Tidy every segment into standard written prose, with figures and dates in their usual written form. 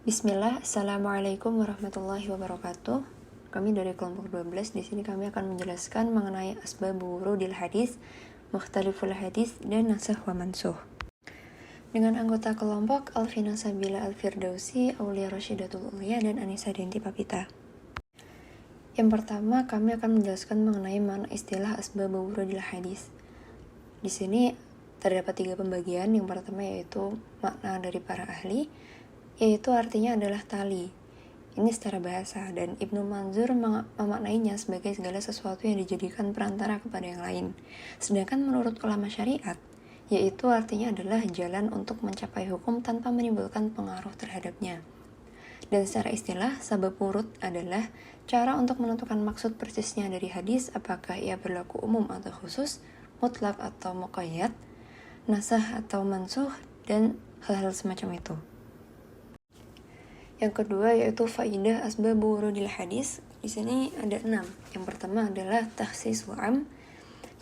Bismillah, Assalamualaikum warahmatullahi wabarakatuh. Kami dari kelompok 12. Di sini kami akan menjelaskan mengenai asbabul wurudil hadis, mukhtaliful hadis, dan nasikh wa mansukh. Dengan anggota kelompok Alfina Sabila Al-Firdausi, Aulia Rashidatul Ulia, dan Anissa Denti Papita. Yang pertama, kami akan menjelaskan mengenai makna istilah asbabul wurudil hadis. Di sini terdapat 3 pembagian. Yang pertama yaitu makna dari para ahli, yaitu artinya adalah tali. Ini secara bahasa, dan Ibnu Manzur memaknainya sebagai segala sesuatu yang dijadikan perantara kepada yang lain. Sedangkan menurut ulama syariat, yaitu artinya adalah jalan untuk mencapai hukum tanpa menimbulkan pengaruh terhadapnya. Dan secara istilah, sabab wurud adalah cara untuk menentukan maksud persisnya dari hadis, apakah ia berlaku umum atau khusus, mutlak atau muqayyad, nasakh atau mansukh, dan hal-hal semacam itu. Yang kedua yaitu faidah asbab wurudil hadis. Di sini ada 6. Yang pertama adalah takhsis wa'am,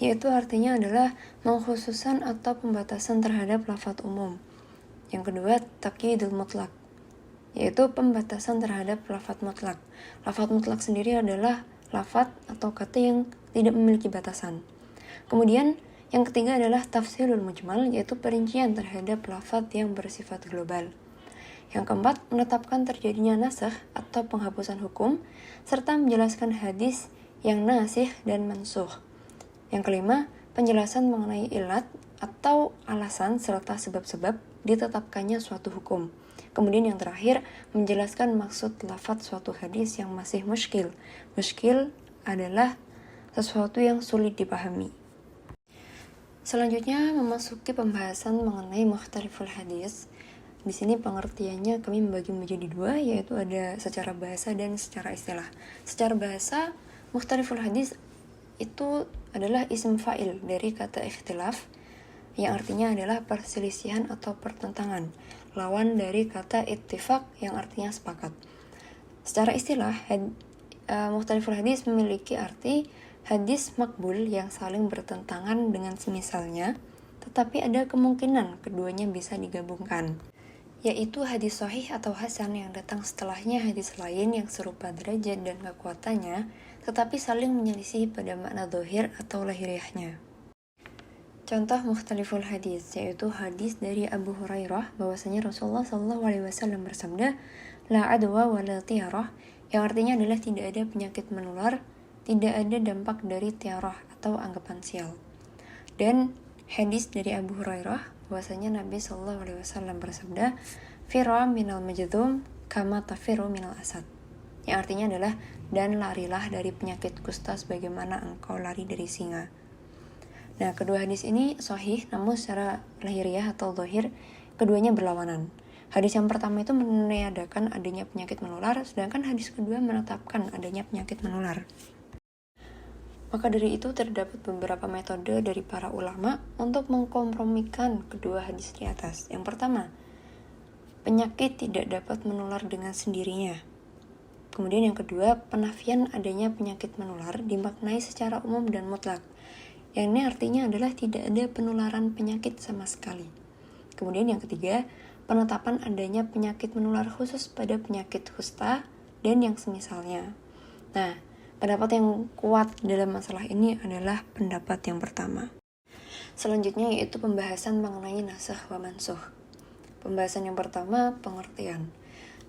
yaitu artinya adalah mengkhususan atau pembatasan terhadap lafadz umum. Yang kedua taqyidul mutlak, yaitu pembatasan terhadap lafadz mutlak. Lafadz mutlak sendiri adalah lafadz atau kata yang tidak memiliki batasan. Kemudian yang ketiga adalah tafsilul mujmal, yaitu perincian terhadap lafadz yang bersifat global. Yang keempat, menetapkan terjadinya nasakh atau penghapusan hukum, serta menjelaskan hadis yang nasikh dan mansukh. Yang kelima, penjelasan mengenai ilat atau alasan serta sebab-sebab ditetapkannya suatu hukum. Kemudian yang terakhir, menjelaskan maksud lafadz suatu hadis yang masih muskil. Muskil adalah sesuatu yang sulit dipahami. Selanjutnya, memasuki pembahasan mengenai mukhtaliful hadis. Di sini pengertiannya kami membagi menjadi 2, yaitu ada secara bahasa dan secara istilah. Secara bahasa, mukhtaliful hadis itu adalah isim fa'il dari kata ikhtilaf, yang artinya adalah perselisihan atau pertentangan, lawan dari kata ittifaq yang artinya sepakat. Secara istilah, mukhtaliful hadis memiliki arti hadis makbul yang saling bertentangan dengan semisalnya, tetapi ada kemungkinan keduanya bisa digabungkan, yaitu hadis sahih atau hasan yang datang setelahnya hadis lain yang serupa derajat dan kekuatannya, tetapi saling menyelisih pada makna zahir atau lahiriahnya. Contoh mukhtaliful hadis yaitu hadis dari Abu Hurairah bahwasanya Rasulullah SAW bersabda, la adwa wa la tiarah, yang artinya adalah tidak ada penyakit menular, tidak ada dampak dari tiarah atau anggapan sial. Dan hadis dari Abu Hurairah bahwasanya Nabi SAW bersabda, "Firra minal majdum kama tafiru minal asad." Yang artinya adalah, dan larilah dari penyakit kusta sebagaimana engkau lari dari singa. Nah, kedua hadis ini sahih, namun secara lahiriah atau zahir keduanya berlawanan. Hadis yang pertama itu meniadakan adanya penyakit menular, sedangkan hadis kedua menetapkan adanya penyakit menular. Maka dari itu terdapat beberapa metode dari para ulama untuk mengkompromikan kedua hadis di atas. Yang pertama, penyakit tidak dapat menular dengan sendirinya. Kemudian yang kedua, penafian adanya penyakit menular dimaknai secara umum dan mutlak. Yang ini artinya adalah tidak ada penularan penyakit sama sekali. Kemudian yang ketiga, penetapan adanya penyakit menular khusus pada penyakit kusta dan yang semisalnya. Nah, pendapat yang kuat dalam masalah ini adalah pendapat yang pertama. Selanjutnya yaitu pembahasan mengenai nasakh wa mansukh. Pembahasan yang pertama, pengertian.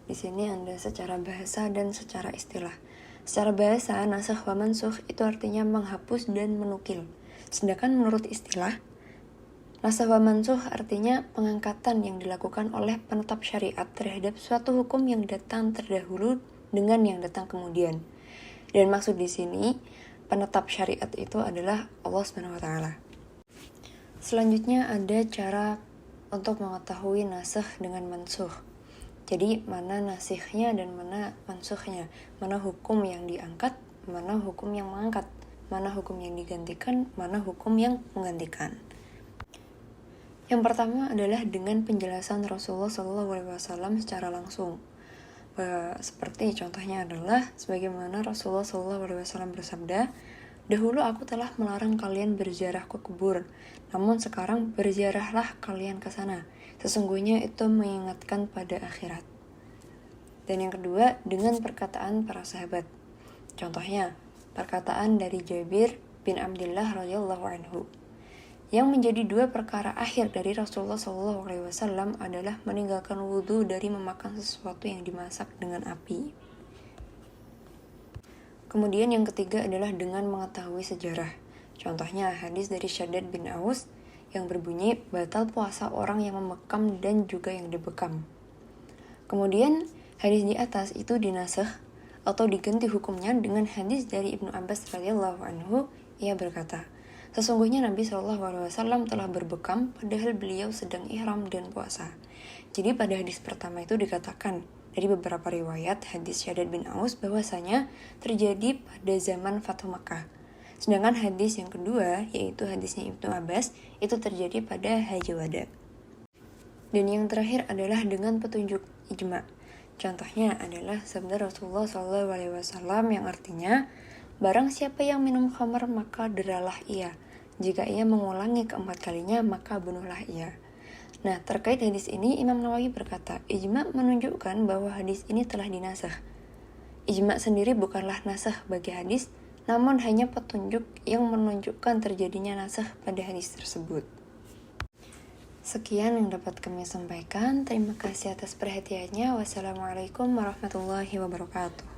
Di sini ada secara bahasa dan secara istilah. Secara bahasa, nasakh wa mansukh itu artinya menghapus dan menukil. Sedangkan menurut istilah, nasakh wa mansukh artinya pengangkatan yang dilakukan oleh penetap syariat terhadap suatu hukum yang datang terdahulu dengan yang datang kemudian. Dan maksud di sini penetap syariat itu adalah Allah SWT. Selanjutnya ada cara untuk mengetahui nasakh dengan mansukh. Jadi mana nasikhnya dan mana mansukhnya, mana hukum yang diangkat, mana hukum yang mengangkat, mana hukum yang digantikan, mana hukum yang menggantikan. Yang pertama adalah dengan penjelasan Rasulullah SAW secara langsung. Seperti contohnya adalah sebagaimana Rasulullah SAW bersabda, "Dahulu aku telah melarang kalian berziarah ke kubur, namun sekarang berziarahlah kalian ke sana. Sesungguhnya itu mengingatkan pada akhirat." Dan yang kedua, dengan perkataan para sahabat. Contohnya, perkataan dari Jabir bin Abdullah radhiyallahu anhu. Yang menjadi dua perkara akhir dari Rasulullah SAW adalah meninggalkan wudhu dari memakan sesuatu yang dimasak dengan api. Kemudian yang ketiga adalah dengan mengetahui sejarah. Contohnya hadis dari Syaddad bin Aus yang berbunyi batal puasa orang yang memekam dan juga yang dibekam. Kemudian hadis di atas itu dinasakh atau diganti hukumnya dengan hadis dari Ibnu Abbas radhiyallahu anhu. Ia berkata, sesungguhnya Nabi SAW telah berbekam padahal beliau sedang ihram dan puasa. Jadi pada hadis pertama itu dikatakan dari beberapa riwayat hadis Syaddad bin Aus bahwasanya terjadi pada zaman Fathu Makkah. Sedangkan hadis yang kedua, yaitu hadisnya Ibnu Abbas, itu terjadi pada Hajjah Wada. Dan yang terakhir adalah dengan petunjuk ijma. Contohnya adalah sabda Rasulullah SAW yang artinya, barang siapa yang minum khamar maka deralah ia. Jika ia mengulangi keempat kalinya maka bunuhlah ia. Nah, terkait hadis ini Imam Nawawi berkata, ijma menunjukkan bahwa hadis ini telah dinasakh. Ijma sendiri bukanlah nasakh bagi hadis, namun hanya petunjuk yang menunjukkan terjadinya nasakh pada hadis tersebut. Sekian yang dapat kami sampaikan. Terima kasih atas perhatiannya. Wassalamualaikum warahmatullahi wabarakatuh.